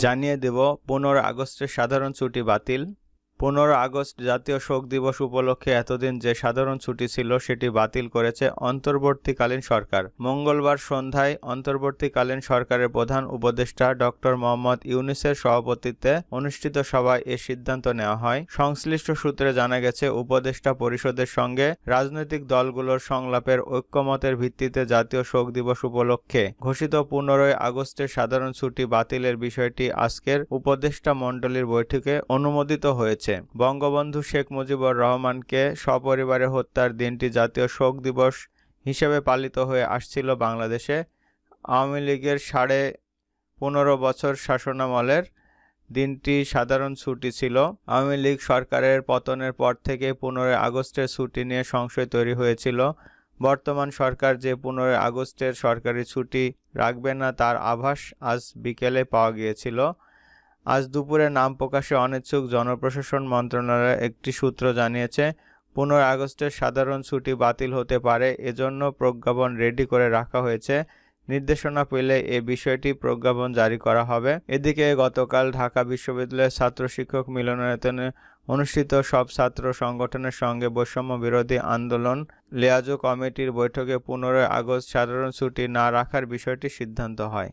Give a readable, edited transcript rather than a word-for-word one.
জানিয়ে দেব 15 আগস্টের সাধারণ ছুটি বাতিল। 15 আগস্ট জাতীয় শোক দিবস উপলক্ষে এতদিন যে সাধারণ ছুটি ছিল সেটি বাতিল করেছে অন্তর্বর্তীকালীন সরকার। মঙ্গলবার সন্ধ্যায় অন্তর্বর্তীকালীন সরকারের প্রধান উপদেষ্টা ডক্টর মোহাম্মদ ইউনূসের সভাপতিত্বে অনুষ্ঠিত সভায় এ সিদ্ধান্ত নেওয়া হয়। সংশ্লিষ্ট সূত্রে জানা গেছে, উপদেষ্টা পরিষদের সঙ্গে রাজনৈতিক দলগুলোর সংলাপের ঐক্যমতের ভিত্তিতে জাতীয় শোক দিবস উপলক্ষে ঘোষিত 15 আগস্টের সাধারণ ছুটি বাতিলের বিষয়টি আজকের উপদেষ্টা মণ্ডলীর বৈঠকে অনুমোদিত হয়েছে। বঙ্গবন্ধু শেখ মুজিবুর রহমানকে সপরিবারে হত্যার দিনটি জাতীয় শোক দিবস হিসেবে পালিত হয়ে আসছিল বাংলাদেশে। আওয়ামী লীগের 15.5 বছর শাসনামলের দিনটি সাধারণ ছুটি ছিল। আওয়ামী লীগ সরকারের পতনের পর থেকে 15 আগস্টের ছুটি নিয়ে সংশয় তৈরি হয়েছিল। বর্তমান সরকার যে 15 আগস্টের সরকারি ছুটি রাখবে না তার আভাস আজ বিকেলে পাওয়া গিয়েছিল। আজ দুপুরে নাম প্রকাশে অনিচ্ছুক জনপ্রশাসন মন্ত্রণালয়ের একটি সূত্র জানিয়েছে, 15 আগস্টের সাধারণ ছুটি বাতিল হতে পারে, এজন্য প্রজ্ঞাপন রেডি করে রাখা হয়েছে। নির্দেশনা পেলে এ বিষয়টি প্রজ্ঞাপন জারি করা হবে। এদিকে গতকাল ঢাকা বিশ্ববিদ্যালয়ের ছাত্র শিক্ষক মিলনায়তনে অনুষ্ঠিত সব ছাত্র সংগঠনের সঙ্গে বৈষম্য বিরোধী আন্দোলন লিয়াজোঁ কমিটির বৈঠকে 15 আগস্ট সাধারণ ছুটি না রাখার বিষয়টি সিদ্ধান্ত হয়।